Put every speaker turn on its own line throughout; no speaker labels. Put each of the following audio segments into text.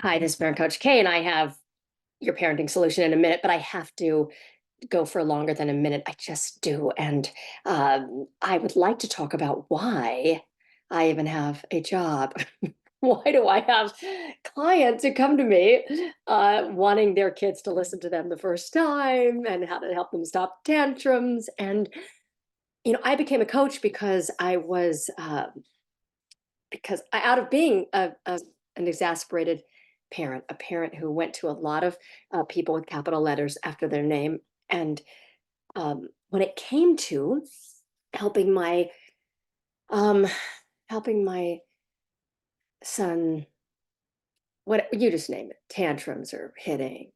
Hi, this is Parent Coach K, and I have your parenting solution in a minute, but I have to go for longer than a minute. I just do. And I would like to talk about why I even have a job. Why do I have clients who come to me wanting their kids to listen to them the first time and how to help them stop tantrums? And, I became a coach because out of being an exasperated parent, a parent who went to a lot of people with capital letters after their name, and when it came to helping my um, helping my son, what you just name it, tantrums or hitting,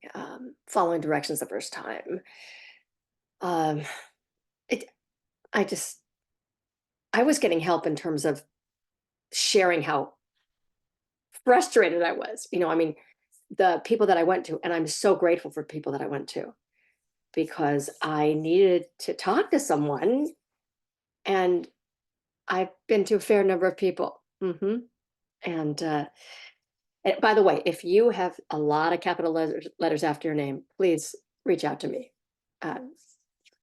following directions the first time, um, it, I just I was getting help in terms of sharing how frustrated I was. I mean, the people that I went to, and I'm so grateful for people that I went to because I needed to talk to someone, and I've been to a fair number of people. And by the way, if you have a lot of capital letters after your name, please reach out to me. Uh,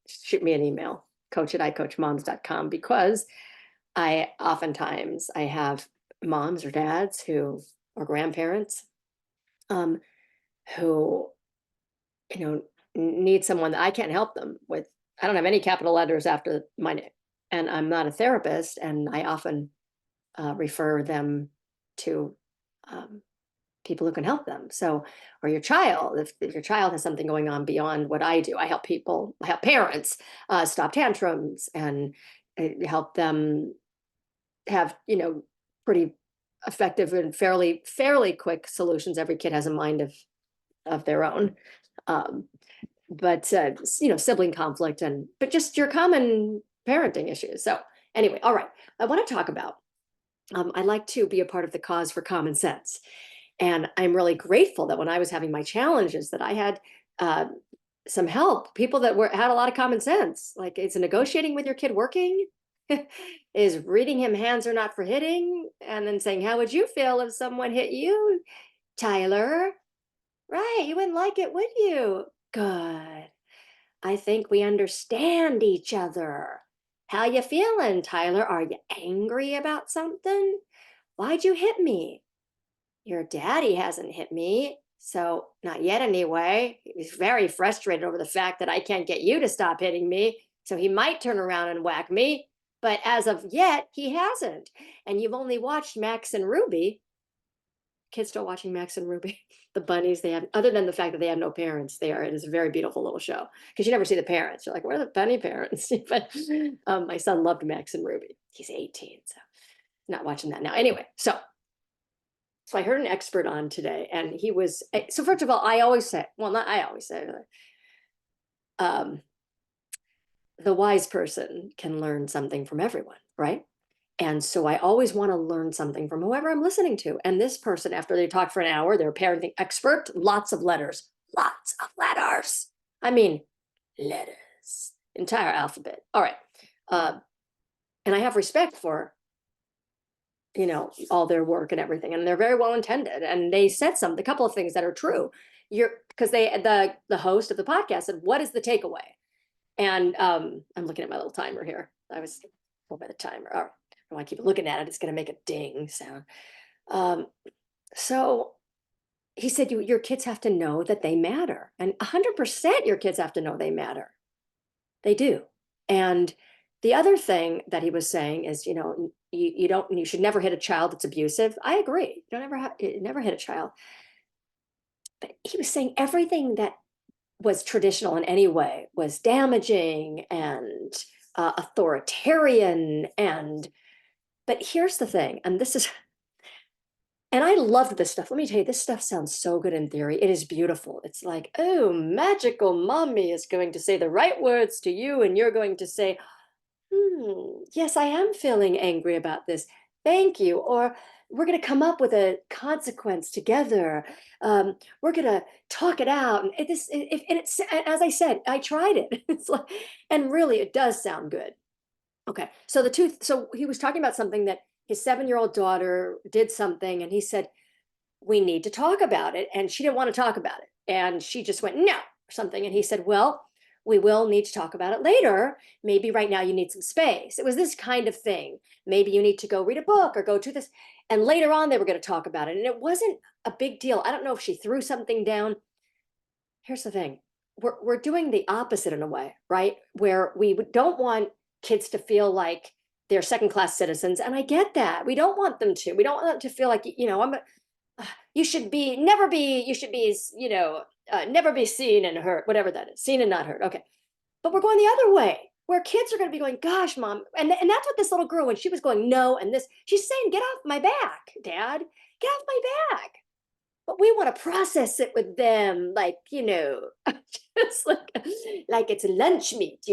Shoot me an email, coach@icoachmoms.com, because I have moms or dads who or grandparents um, who you know, need someone that I can't help them with. I don't have any capital letters after my name, and I'm not a therapist, and I often refer them to um, people who can help them. So, or your child, if your child has something going on beyond what I do, I help parents stop tantrums and help them have, pretty effective and fairly quick solutions. Every kid has a mind of their own. Um, but sibling conflict, but just your common parenting issues. So anyway, all right, I want to talk about I like to be a part of the cause for common sense, and I'm really grateful that when I was having my challenges that I had uh, some help, people that had a lot of common sense. Like, is negotiating with your kid working? Is reading him hands are not for hitting, and then saying, how would you feel if someone hit you, Tyler? Right, you wouldn't like it, would you? Good. I think we understand each other. How you feeling, Tyler? Are you angry about something? Why'd you hit me? Your daddy hasn't hit me, so not yet anyway. He's very frustrated over the fact that I can't get you to stop hitting me, so he might turn around and whack me, but as of yet, he hasn't. And you've only watched Max and Ruby. Kids still watching Max and Ruby, the bunnies they have, other than the fact that they have no parents. It is a very beautiful little show because you never see the parents. You're like, where are the bunny parents? But my son loved Max and Ruby. He's 18, so not watching that now. Anyway, so I heard an expert on today, and he was so. First of all, I always say, well, not I always say, um, the wise person can learn something from everyone, right? And so I always want to learn something from whoever I'm listening to. And this person, after they talk for an hour, they're a parenting expert, lots of letters, lots of letters. I mean, letters, entire alphabet. All right. Uh, and I have respect for, all their work and everything. And they're very well intended. And they said a couple of things that are true. Because the host of the podcast said, what is the takeaway? And I'm looking at my little timer here. I was by the timer. All right. I want to keep looking at it. It's going to make a ding sound. Um, so he said, your kids have to know that they matter. And 100% your kids have to know they matter. They do. And the other thing that he was saying is, you should never hit a child that's abusive. I agree. You don't never hit a child. But he was saying everything that was traditional in any way was damaging and authoritarian. But here's the thing, and I loved this stuff. Let me tell you, this stuff sounds so good in theory. It is beautiful. It's like, oh, magical mommy is going to say the right words to you, and you're going to say, yes, I am feeling angry about this. Thank you. Or we're going to come up with a consequence together. We're going to talk it out. And it's, as I said, I tried it. It's like, and really, it does sound good. Okay. So he was talking about something that his 7-year-old daughter did something, and he said, we need to talk about it. And she didn't want to talk about it. And she just went, no, or something. And he said, well, we will need to talk about it later. Maybe right now you need some space. It was this kind of thing. Maybe you need to go read a book or go to this. And later on, they were going to talk about it. And it wasn't a big deal. I don't know if she threw something down. Here's the thing. We're doing the opposite in a way, right? Where we don't want kids to feel like they're second class citizens. And I get that. We don't want them to. We don't want them to feel like, you should be, never be, you should be, never be seen and hurt, whatever that is, seen and not heard. Okay. But we're going the other way where kids are going to be going, gosh, mom. And that's what this little girl, when she was going, no, and this, she's saying, get off my back, dad, get off my back. But we want to process it with them, like, just like it's lunch meat,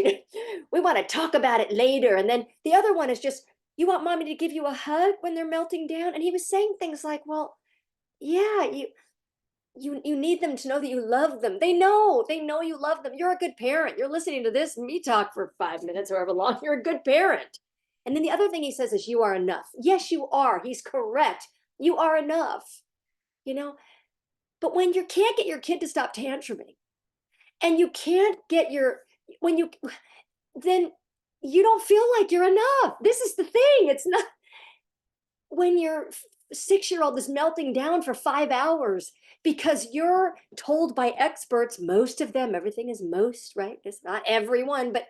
We want to talk about it later. And then the other one is just, you want mommy to give you a hug when they're melting down? And he was saying things like, well, yeah, you need them to know that you love them. They know you love them. You're a good parent. You're listening to this me talk for 5 minutes, however long. You're a good parent. And then the other thing he says is, you are enough. Yes, you are. He's correct. You are enough. But when you can't get your kid to stop tantruming, and you can't get then you don't feel like you're enough. This is the thing. It's not when your 6-year-old is melting down for 5 hours because you're told by experts, most of them, everything is most, right? It's not everyone, but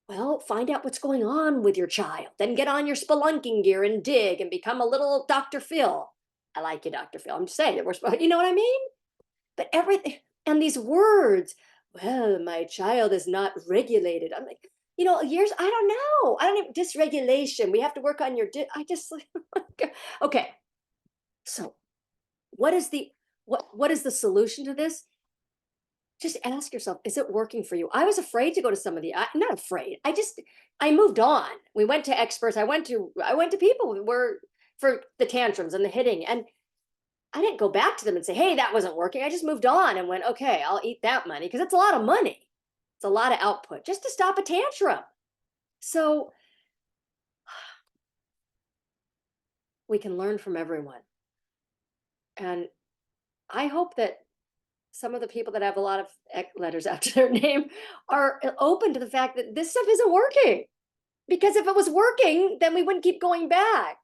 well, find out what's going on with your child. Then get on your spelunking gear and dig and become a little Dr. Phil. I like you, Dr. Phil. I'm just saying that you know what I mean? But everything, and these words, well, my child is not regulated. I'm like, I don't know. I don't even, dysregulation. We have to work on I just, okay. So what is the solution to this? Just ask yourself, is it working for you? I was afraid to go to some of not afraid. I moved on. We went to experts. I went to people who were for the tantrums and the hitting. And I didn't go back to them and say, hey, that wasn't working. I just moved on and went, okay, I'll eat that money because it's a lot of money. It's a lot of output just to stop a tantrum. So we can learn from everyone. And I hope that some of the people that have a lot of letters after their name are open to the fact that this stuff isn't working. Because if it was working, then we wouldn't keep going back,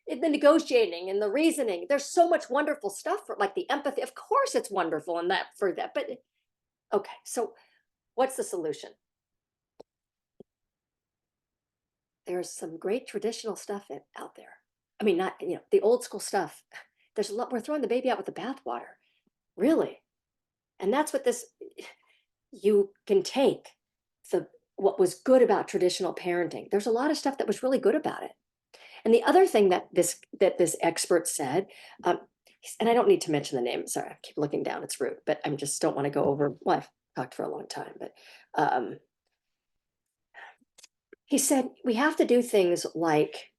in the negotiating and the reasoning. There's so much wonderful stuff for like the empathy. Of course it's wonderful and that for that. But okay, so what's the solution? There's some great traditional stuff out there. I mean, not, the old school stuff. There's a lot, we're throwing the baby out with the bathwater. Really. And that's what you can take what was good about traditional parenting. There's a lot of stuff that was really good about it. And the other thing that this expert said, and I don't need to mention the name. Sorry, I keep looking down. It's rude, but I just don't want to go over. Well, I've talked for a long time, but he said we have to do things like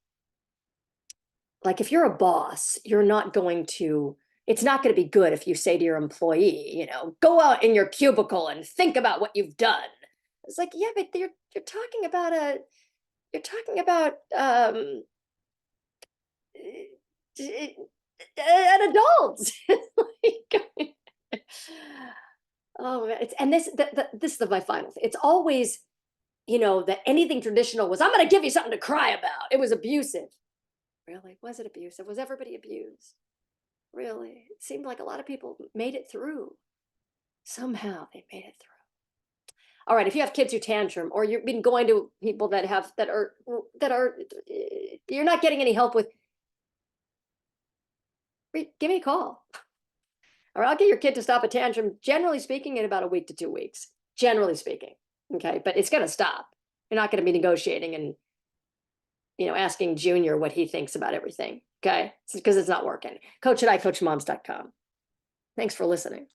if you're a boss, you're not going to. It's not going to be good if you say to your employee, go out in your cubicle and think about what you've done. It's like, yeah, but you're talking about an adult. Oh, this is my final thing. It's always, that anything traditional was, I'm going to give you something to cry about. It was abusive. Really? Was it abusive? Was everybody abused? Really? It seemed like a lot of people made it through. Somehow they made it through. All right, if you have kids who tantrum, or you've been going to people that are you're not getting any help with, give me a call. Or I'll get your kid to stop a tantrum, generally speaking, in about a week to 2 weeks, generally speaking. Okay, but it's going to stop. You're not going to be negotiating and, asking Junior what he thinks about everything. Okay, because it's not working. Coach@icoachmoms.com. Thanks for listening.